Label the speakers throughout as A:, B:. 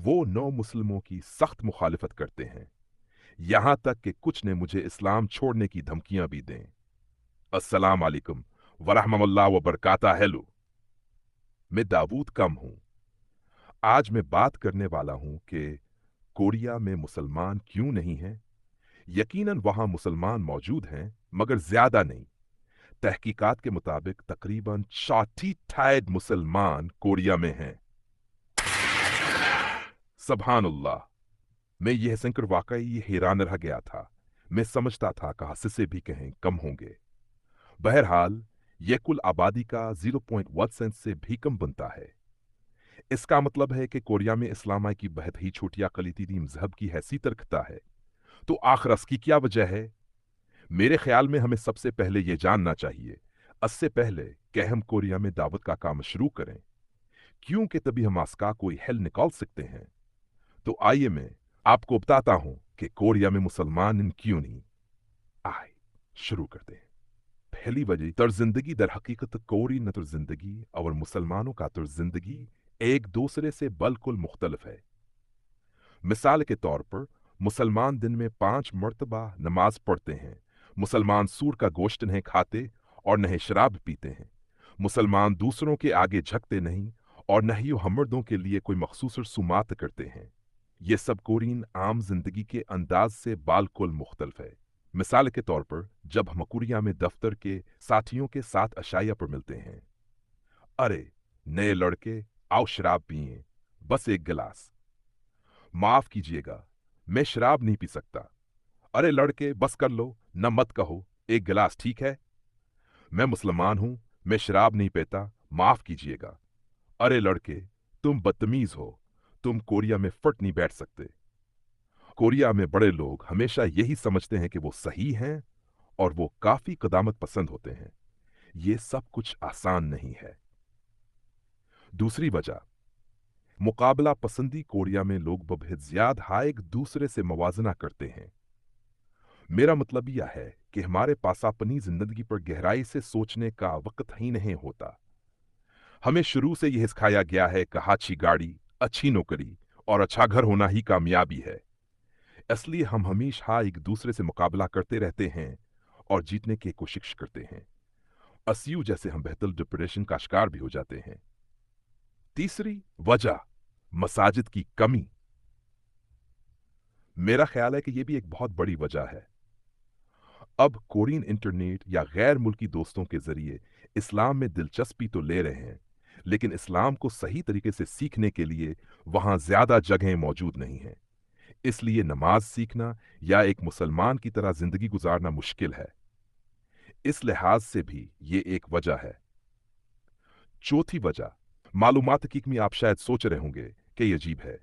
A: वो नौ मुस्लिमों की सख्त मुखालिफत करते हैं, यहां तक कि कुछ ने मुझे इस्लाम छोड़ने की धमकियां भी दें। अस्सलाम वालेकुम वरहमतुल्लाह व बरकाता हेलो। मैं दाऊद कम हूं। आज मैं बात करने वाला हूं कि कोरिया में मुसलमान क्यों नहीं हैं। यकीनन वहां मुसलमान मौजूद हैं, मगर ज्यादा नहीं। तहकीकात के मुताबिक तकरीबन 40 मुसलमान कोरिया में हैं। सुभानुल्लाह। मैं यह सुनकर वाकई हैरान रह गया था। मैं समझता था कि हादसे भी कहीं कम होंगे। बहरहाल यह कुल आबादी का 0.1% से भी कम बनता है। इसका मतलब है कि कोरिया में इस्लाम की बहुत ही छोटी अक़लियती मजहब की हैसियत रखता है। तो आखिर इसकी क्या वजह है? मेरे ख्याल में हमें सबसे पहले यह जानना चाहिए, इससे पहले कि हम कोरिया में दावत का काम शुरू करें, क्योंकि तभी हम इसका कोई हल निकाल सकते हैं। तो आइए मैं आपको बताता हूं कि कोरिया में मुसलमान क्यों नहीं। आए शुरू करते हैं। पहली वजह, तर्ज जिंदगी दर हकीकत कोरियन तर्ज जिंदगी और मुसलमानों का तर्ज जिंदगी एक दूसरे से बिल्कुल मुख्तलिफ है। मिसाल के तौर पर मुसलमान दिन में 5 मरतबा नमाज पढ़ते हैं। मुसलमान सूर का गोश्त नहीं खाते और न ही शराब पीते हैं। मुसलमान दूसरों के आगे झुकते नहीं और न ही हमर्दों के लिए कोई मखसूस रसूमात करते हैं। ये सब कोरियन आम जिंदगी के अंदाज से बिल्कुल मुख्तलिफ है। मिसाल के तौर पर जब हम कोरिया में दफ्तर के साथियों के साथ अशाया पर मिलते हैं, अरे नए लड़के, आओ शराब पिए, बस एक गिलास। माफ कीजिएगा, मैं शराब नहीं पी सकता। अरे लड़के बस कर लो, न मत कहो, एक गिलास ठीक है। मैं मुसलमान हूं, मैं शराब नहीं पीता, माफ कीजिएगा। अरे लड़के, तुम बदतमीज हो, तुम कोरिया में फट नहीं बैठ सकते। कोरिया में बड़े लोग हमेशा यही समझते हैं कि वो सही हैं और वो काफी कदामत पसंद होते हैं। ये सब कुछ आसान नहीं है। दूसरी वजह, मुकाबला पसंदी कोरिया में लोग बहुत ज्यादा एक दूसरे से मवाजना करते हैं। मेरा मतलब यह है कि हमारे पास अपनी जिंदगी पर गहराई से सोचने का वक्त ही नहीं होता। हमें शुरू से यह सिखाया गया है कि अच्छी गाड़ी, अच्छी नौकरी और अच्छा घर होना ही कामयाबी है। इसलिए हम हमेशा एक दूसरे से मुकाबला करते रहते हैं और जीतने की कोशिश करते हैं। अस्यू जैसे हम बेहतर डिप्रेशन का शिकार भी हो जाते हैं। तीसरी वजह, मसाजिद की कमी। मेरा ख्याल है कि यह भी एक बहुत बड़ी वजह है। अब कोरियन इंटरनेट या गैर मुल्की दोस्तों के जरिए इस्लाम में दिलचस्पी तो ले रहे हैं, लेकिन इस्लाम को सही तरीके से सीखने के लिए वहां ज्यादा जगहें मौजूद नहीं हैं। इसलिए नमाज सीखना या एक मुसलमान की तरह जिंदगी गुजारना मुश्किल है। इस लिहाज से भी ये एक वजह है। चौथी वजह, मालूमात की कमी। आप शायद सोच रहे होंगे कि ये अजीब है,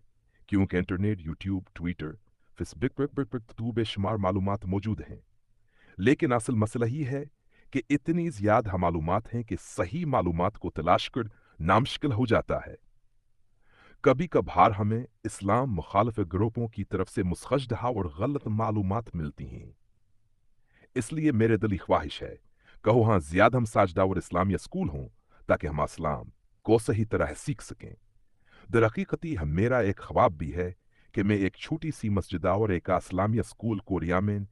A: क्योंकि इंटरनेट, यूट्यूब, ट्विटर, फेसबुक पर बेशुमार मालूमात मौजूद हैं। लेकिन असल मसला ही है कि इतनी ज्यादा मालूमात हैं कि सही मालूमात को तलाश कर नामुश्किल हो जाता है। कभी कभार हमें इस्लाम मुखालिफ ग्रुपों की तरफ से मुसखजदहा और गलत मालूमात मिलती हैं। इसलिए मेरे दिली ख्वाहिश है कहो हाँ ज्यादा हम साजदा और इस्लामिया स्कूल हों, ताकि हम इस्लाम को सही तरह सीख सकें। दरहकीकती हम मेरा एक ख्वाब भी है कि मैं एक छोटी सी मस्जिदा और एक इस्लामिया स्कूल कोरिया में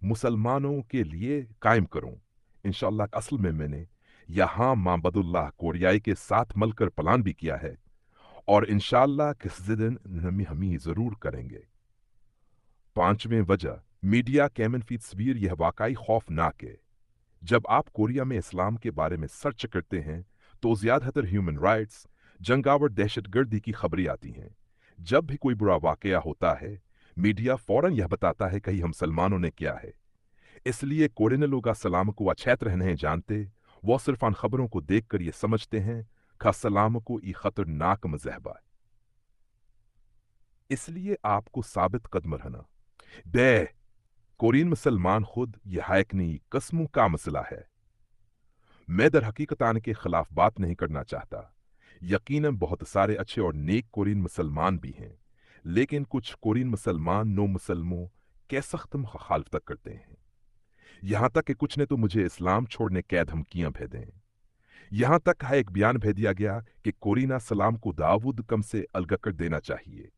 A: मुसलमानों के लिए कायम करूं। इंशाअल्लाह असल में मैंने यहाँ माबदुल्लाह कोरियाई के साथ मिलकर प्लान भी किया है और इंशाअल्लाह किसी दिन हम ही जरूर करेंगे। पांचवें वजह, मीडिया कैमन फी तस्वीर। यह वाकई खौफनाक है। जब आप कोरिया में इस्लाम के बारे में सर्च करते हैं तो ज्यादातर ह्यूमन राइट्स, जंगावर, दहशतगर्दी की खबरें आती हैं। जब भी कोई बुरा वाकया होता है, मीडिया फौरन यह बताता है कि हम मुसलमानों ने किया है। इसलिए कोरियन लोग सलाम को अच्छे तरह नहीं जानते। वो सिर्फ उन खबरों को देखकर ये समझते हैं कि सलाम को ये खतरनाक मजहबा है। इसलिए आपको साबित कदम रहना। बे कोरियन मुसलमान खुद यह हैकनी कस्मों का मसला है। मैं दर हकीकत आने के खिलाफ बात नहीं करना चाहता। यकीनन बहुत सारे अच्छे और नेक कोरियन मुसलमान भी हैं, लेकिन कुछ कोरियन मुसलमान नो मुसलमों के सख्त मुखालफत करते हैं। यहां तक कि कुछ ने तो मुझे इस्लाम छोड़ने की धमकियां भेजें। यहां तक है एक बयान भेज दिया गया कि कोरिना सलाम को दाऊद कम से अलग कर देना चाहिए।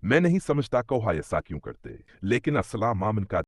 A: मैं नहीं समझता कोहा ऐसा क्यों करते, लेकिन असला मामन का